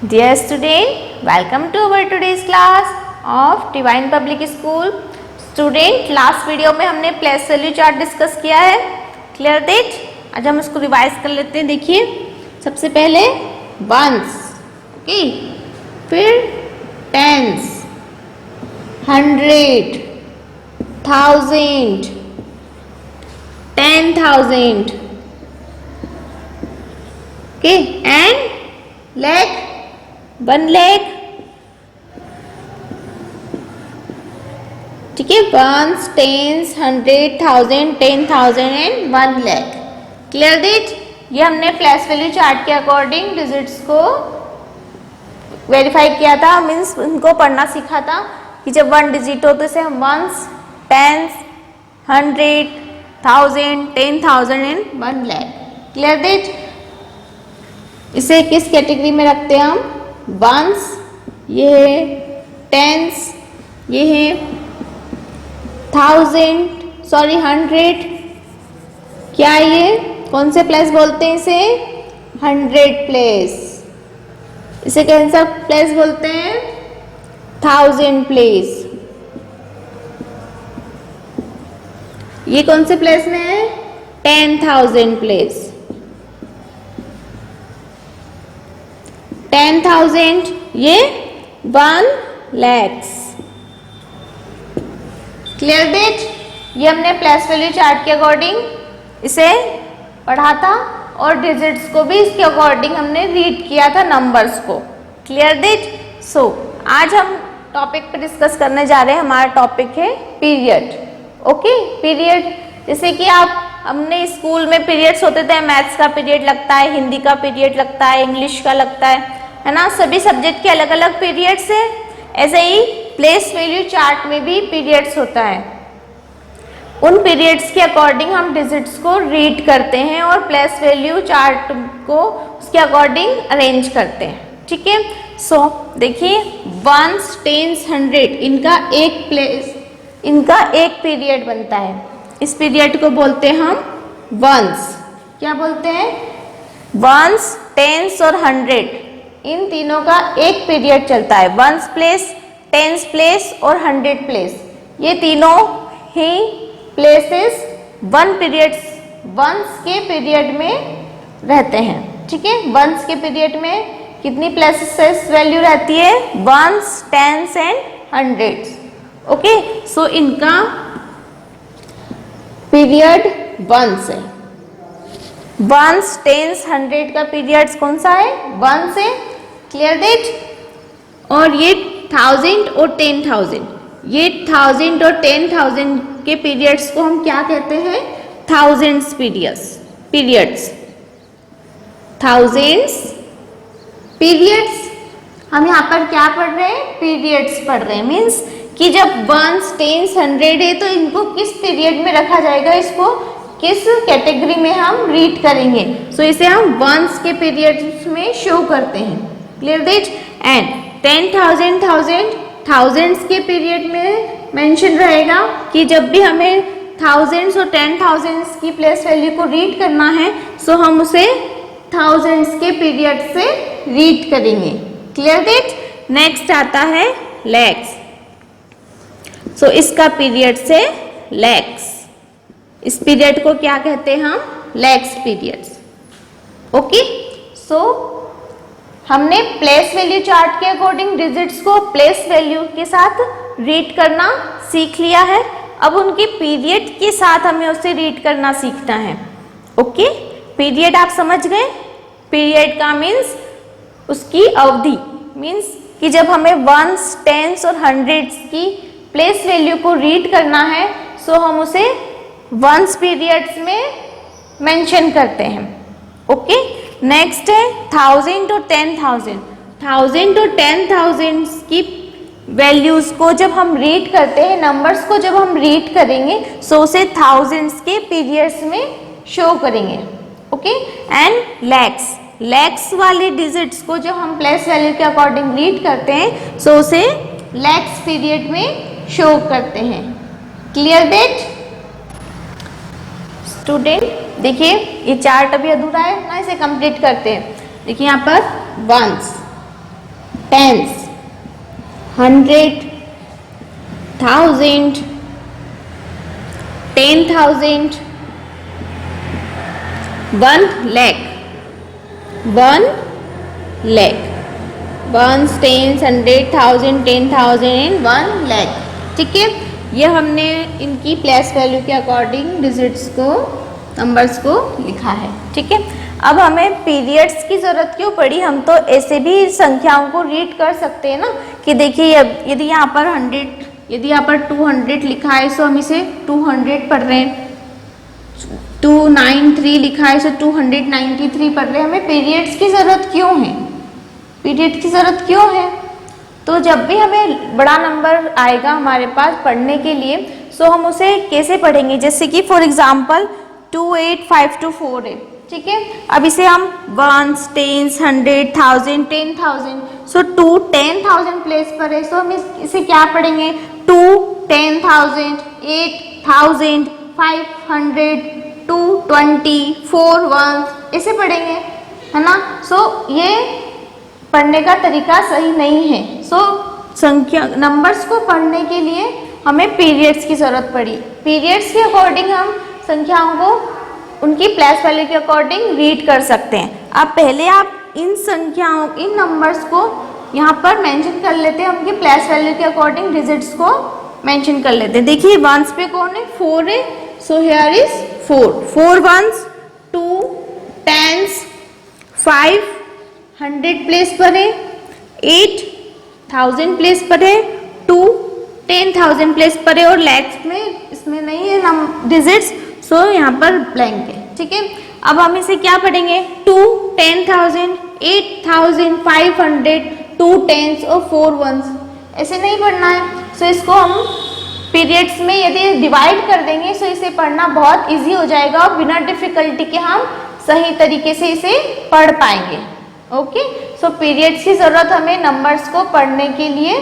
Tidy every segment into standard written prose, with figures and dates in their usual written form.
Dear student, welcome to our today's class of Divine Public School. Student, last video में हमने place value chart discuss किया है. Clear that? आज हम इसको रिवाइज कर लेते हैं. देखिए, सबसे पहले वंस, ओके, फिर tens, 100, 1000, 10,000, okay, and lakh, 1 lakh. ठीक है, ones, tens, 100, 1000, 10,000 and 1 lakh. Clear that? ये हमने प्लेस वैल्यू चार्ट के अकॉर्डिंग डिजिट्स को वेरीफाई किया था, मीन्स उनको पढ़ना सीखा था कि जब 1 डिजिट हो तो इसे हम ones, tens, 100, 1000, 10,000 and 1 lakh. Clear that? इसे किस कैटेगरी में रखते हैं हम? वंस, ये है टेंस, ये है 100, क्या ये कौन से प्लेस बोलते हैं इसे? 100 प्लेस. इसे कौन सा प्लेस बोलते हैं? 1000 प्लेस. ये कौन से प्लेस में है? 10,000 प्लेस. 10,000, ये 1 lakhs. Clear that? ये हमने प्लेस वैल्यू चार्ट के अकॉर्डिंग इसे पढ़ा था और डिजिट्स को भी इसके अकॉर्डिंग हमने रीड किया था, नंबर्स को. Clear that? सो आज हम टॉपिक पे डिस्कस करने जा रहे हैं. हमारा टॉपिक है पीरियड. Okay, period. जैसे कि आप हमने स्कूल में पीरियड्स होते थे, मैथ्स का पीरियड लगता है, हिंदी का पीरियड लगता है, इंग्लिश का लगता है ना. सभी सब्जेक्ट के अलग अलग पीरियड्स है. ऐसे ही प्लेस वैल्यू चार्ट में भी पीरियड्स होता है. उन पीरियड्स के अकॉर्डिंग हम डिजिट्स को रीड करते हैं और प्लेस वैल्यू चार्ट को उसके अकॉर्डिंग अरेंज करते हैं. ठीक है. सो देखिए, वंस, टेंस, 100, इनका एक पीरियड बनता है. इस पीरियड को बोलते हैं हम वंस. क्या बोलते हैं? वंस, टेंस और 100, इन तीनों का एक पीरियड चलता है. वंस प्लेस, टेंस प्लेस और 100 प्लेस, ये तीनों ही प्लेसेस वंस के पीरियड में रहते हैं. ठीक है. वंस के पीरियड में कितनी प्लेसेस वैल्यू रहती है? Ones, tens and 100. Okay, so इनका पीरियड वंस है. वंस, टेंस, 100 का पीरियड कौन सा है? वंस है. Clear that? और ये 1000 और 10,000, ये 1000 और 10,000 के पीरियड्स को हम क्या कहते हैं? Thousands periods. Thousands periods. हम यहाँ पर क्या पढ़ रहे हैं? पीरियड्स पढ़ रहे हैं. मीन्स कि जब वंस, टेंस, 100 है तो इनको किस पीरियड में रखा जाएगा, इसको किस कैटेगरी में हम रीड करेंगे. सो इसे हम वंस के पीरियड्स में शो करते हैं. Clear that? एंड 10,000, थाउजेंड्स के पीरियड में मेंशन रहेगा कि जब भी हमें थाउजेंड्स और 10,000 की प्लेस वैल्यू को रीड करना है, सो हम उसे थाउजेंड्स के पीरियड से रीड करेंगे. Clear that? नेक्स्ट आता है लैक्स. सो इसका पीरियड से लैक्स. इस पीरियड को क्या कहते हैं हम? लैक्स पीरियड्स. ओके, सो हमने प्लेस वैल्यू चार्ट के अकॉर्डिंग डिजिट्स को प्लेस वैल्यू के साथ रीड करना सीख लिया है. अब उनके पीरियड के साथ हमें उसे रीड करना सीखना है. ओके, पीरियड आप समझ गए? पीरियड का मीन्स उसकी अवधि. मीन्स कि जब हमें वंस, टेंस और 100 की प्लेस वैल्यू को रीड करना है, सो हम उसे वंस पीरियड्स में मेंशन करते हैं. ओके, नेक्स्ट है 1000 और 10,000. 1000 और 10,000 की वैल्यूज को जब हम रीड करते हैं, नंबर्स को जब हम रीड करेंगे, सो उसे थाउजेंड्स के पीरियड्स में शो करेंगे. ओके, एंड लैक्स वाले डिजिट्स को जब हम प्लेस वैल्यू के अकॉर्डिंग रीड करते हैं, सो उसे लैक्स पीरियड में शो करते हैं. Clear that? स्टूडेंट देखिए, ये चार्ट अभी अधूरा है ना, इसे कंप्लीट करते हैं. देखिए यहाँ पर once, tens, 100, 1000, 10,000, 1 lakh, 1 lakh, 1, 10, 100, 1000, 10,000 and 1 lakh। ठीक है, ये हमने इनकी प्लेस वैल्यू के अकॉर्डिंग डिजिट्स को, नंबर्स को लिखा है। ठीक है, अब हमें पीरियड्स की ज़रूरत क्यों पड़ी? हम तो ऐसे भी संख्याओं को रीड कर सकते हैं ना, कि देखिए यदि यहाँ पर 100, यदि यहाँ पर 200 लिखा है तो हम इसे 200 पढ़ रहे हैं, 293 लिखा है तो 293 पढ़ रहे हैं। हमें पीरियड्स की ज़रूरत क्यों है? पीरियड की ज़रूरत क्यों है? तो जब भी हमें बड़ा नंबर आएगा हमारे पास पढ़ने के लिए, सो हम उसे कैसे पढ़ेंगे? जैसे कि फॉर एग्जांपल 28524 है। ठीक है, अब इसे हम 1s, 10s, 100, 1000, 10,000, सो 2 10,000 प्लेस पर है, सो हम इसे क्या पढ़ेंगे? 2 10,000, 8,000, 500, 2 20, 4 1, ऐसे पढ़ेंगे, है ना। सो ये पढ़ने का तरीका सही नहीं है। सो संख्या नंबर्स को पढ़ने के लिए हमें पीरियड्स की ज़रूरत पड़ी। पीरियड्स के अकॉर्डिंग हम संख्याओं को उनकी प्लेस वैल्यू के अकॉर्डिंग रीड कर सकते हैं। अब पहले आप इन संख्याओं, इन नंबर्स को यहाँ पर मेंशन कर लेते हैं, उनकी प्लेस वैल्यू के अकॉर्डिंग डिजिट्स को मेंशन कर लेते हैं। देखिए वंस पे कौन है? 4 है, so here is 4, 4 ones, 2 10s, 5 100 place पर है, 8,000 प्लेस पर है, 2 10,000 प्लेस पर है, और लैक्स में इसमें नहीं है डिजिट्स, सो यहाँ पर ब्लैंक है। ठीक है, अब हम इसे क्या पढ़ेंगे? 2 10,000, 8,000, 500, 2 10s और 4 1s, ऐसे नहीं पढ़ना है। सो इसको हम पीरियड्स में यदि डिवाइड कर देंगे तो इसे पढ़ना बहुत इजी हो जाएगा और बिना डिफिकल्टी के हम सही तरीके से इसे पढ़ पाएंगे। ओके, सो पीरियड्स की ज़रूरत हमें नंबर्स को पढ़ने के लिए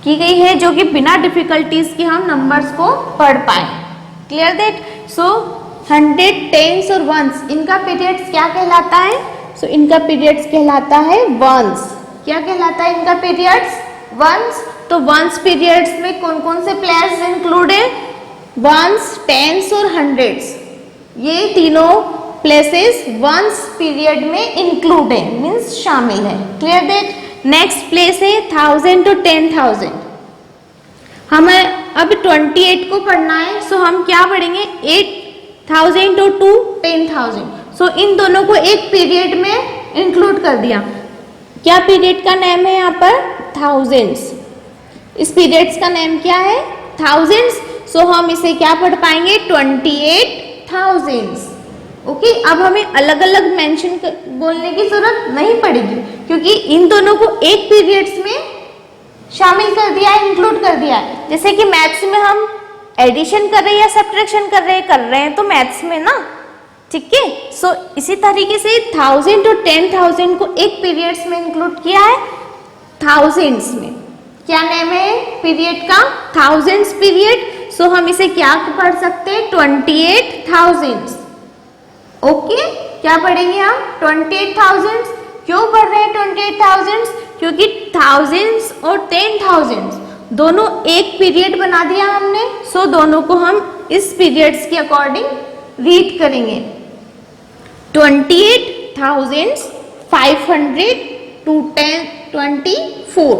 की गई है, जो कि बिना डिफिकल्टीज के हम नंबर्स को पढ़ पाए। Clear that? सो 100, 10s और 1s, इनका पीरियड्स क्या कहलाता है? सो इनका पीरियड्स कहलाता है 1s। क्या कहलाता है इनका पीरियड्स? 1s। तो 1s पीरियड्स में कौन कौन से प्लेस इंक्लूड है? 1s, 10s और 100s, ये तीनों प्लेसेस 1s पीरियड में इंक्लूड है, मीन्स शामिल है। Clear that? नेक्स्ट प्लेस है 1000 to 10,000। हमें अब 28 को पढ़ना है, सो हम क्या पढ़ेंगे? 8,000 to 10,000। सो इन दोनों को एक पीरियड में इंक्लूड कर दिया। क्या पीरियड का नेम है यहाँ पर? थाउजेंड्स। इस पीरियड्स का नेम क्या है? थाउजेंड्स। सो हम इसे क्या पढ़ पाएंगे? 28,000। ओके, अब हमें अलग अलग मेंशन बोलने की जरूरत नहीं पड़ेगी, क्योंकि इन दोनों को एक पीरियड्स में शामिल कर दिया है, इंक्लूड कर दिया है। जैसे कि मैथ्स में हम एडिशन कर रहे हैं या सब्ट्रैक्शन कर रहे हैं तो मैथ्स में ना, ठीक है। सो इसी तरीके से 1000 to 10,000 को एक पीरियड्स में इंक्लूड किया है, थाउजेंड्स में। क्या नेम है पीरियड का? Thousands period. सो हम इसे क्या पढ़ सकते हैं? 28,000। ओके, क्या पढ़ेंगे हम? 28,000। क्यों पढ़ रहे हैं 28,000? क्योंकि थाउजेंड्स और 10,000 दोनों एक पीरियड बना दिया हमने। सो दोनों को हम इस पीरियड्स के अकॉर्डिंग रीड करेंगे। 28,500 to 1024।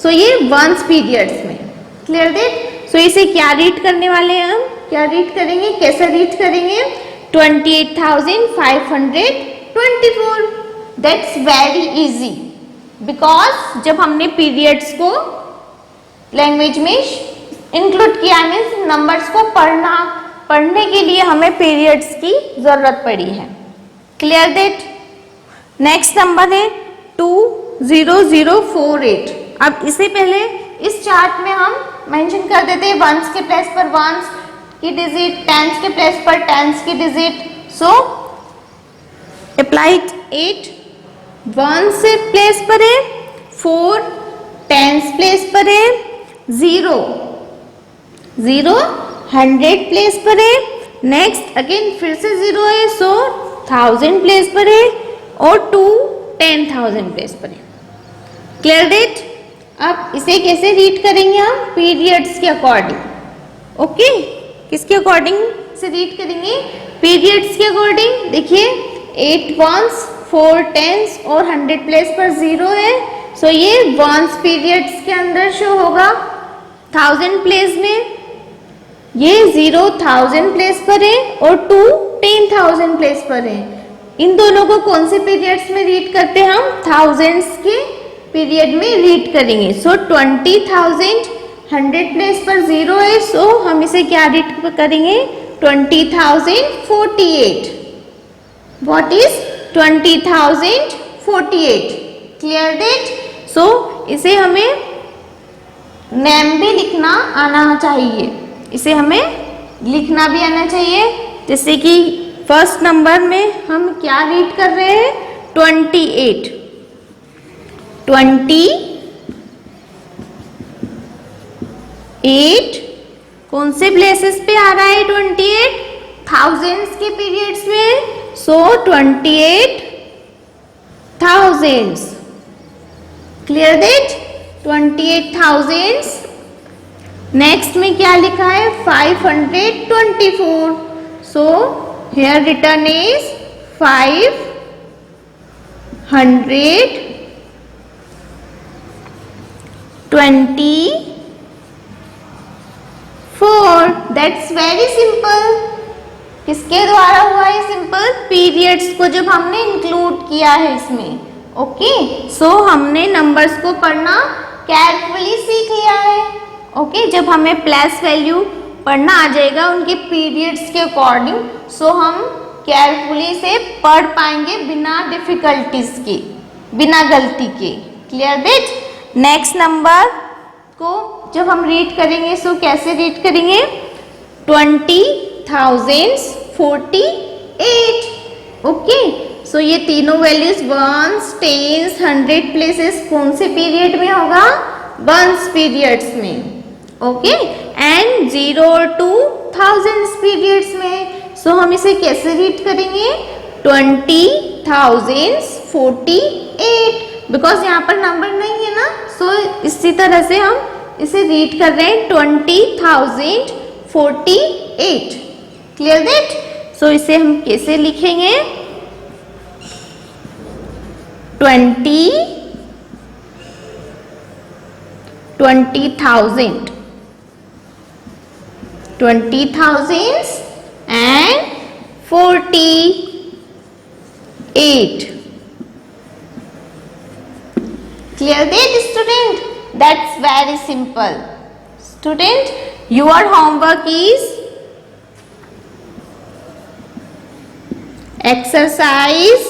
सो ये 1s पीरियड्स में। Clear that? सो इसे क्या रीड करने वाले हैं हम? क्या रीड करेंगे? कैसे रीड करेंगे? 28,524। दैट्स वेरी इजी, बिकॉज जब हमने पीरियड्स को लैंग्वेज में इंक्लूड किया, मीन्स नंबर्स को पढ़ने के लिए हमें पीरियड्स की जरूरत पड़ी है। Clear that? नेक्स्ट नंबर है 20048। अब इसे पहले इस चार्ट में हम मेंशन कर देते हैं, वंस के प्लेस पर वंस की डिजिट, टेंस के प्लेस पर टेंस की डिजिट। सो अप्लाइड 8 वंस प्लेस पर है, 4 टेंस प्लेस पर है, 0 100 प्लेस पर है, नेक्स्ट अगेन फिर से 0 है, सो 1000 प्लेस पर है, और 2 10,000 प्लेस पर है। Clear that? अब इसे कैसे रीड करेंगे हम? पीरियड्स के अकॉर्डिंग। ओके, किसके अकॉर्डिंग से रीड करेंगे? पीरियड्स के अकॉर्डिंग। देखिए 8 वंस, 4 टेंस और 100 प्लेस पर 0 है, सो ये वंस पीरियड्स के अंदर शो होगा। 1000 प्लेस में ये 0 1000 प्लेस पर है और 2 10,000 प्लेस पर है। इन दोनों को कौन से पीरियड्स में रीड करते हैं हम? थाउजेंड्स के पीरियड में रीड करेंगे। सो 20,000 100 प्लेस पर 0 है, सो हम इसे क्या रीड करेंगे? 20,048। What is 20,048? Clear date? So इसे हमें नेम भी लिखना आना चाहिए, इसे हमें लिखना भी आना चाहिए। जैसे कि फर्स्ट नंबर में हम क्या रीड कर रहे हैं? 28। 28 कौन से प्लेसेस पे आ रहा है? 28 थाउजेंड्स के पीरियड्स में, सो 28 thousands. Clear that? 28 thousands. Next में क्या लिखा है? 524, सो here written is 524। That's very simple। किसके द्वारा हुआ है सिंपल? पीरियड्स को जब हमने इंक्लूड किया है इसमें। ओके, सो हमने नंबर्स को पढ़ना केयरफुली सीख लिया है। ओके, जब हमें प्लस वैल्यू पढ़ना आ जाएगा उनके पीरियड्स के अकॉर्डिंग, सो हम केयरफुली से पढ़ पाएंगे बिना डिफिकल्टीज के, बिना गलती के। Clear that? नेक्स्ट नंबर को जब हम रीड करेंगे, सो कैसे रीड करेंगे? 20,048। ओके, सो ये तीनों वैल्यूज वंस, टेंस, 100 प्लेसेस कौन से पीरियड में होगा? वंस पीरियड्स में। ओके, एंड 0 और 2 थाउजेंड्स पीरियड्स में। सो हम इसे कैसे रीड करेंगे? 20,048, बिकॉज यहाँ पर नंबर नहीं है ना, सो इसी तरह से हम इसे रीड कर रहे हैं 20,048। Clear that? सो इसे हम कैसे लिखेंगे? 20,000 and 48। Clear that student? That's very simple. Student, your homework is exercise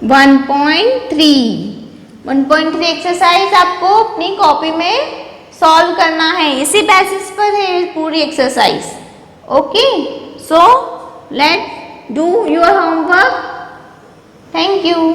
1.3। 1.3 exercise आपको अपनी कॉपी में सॉल्व करना है, इसी बेसिस पर है पूरी exercise. Okay, so let do your homework. Thank you.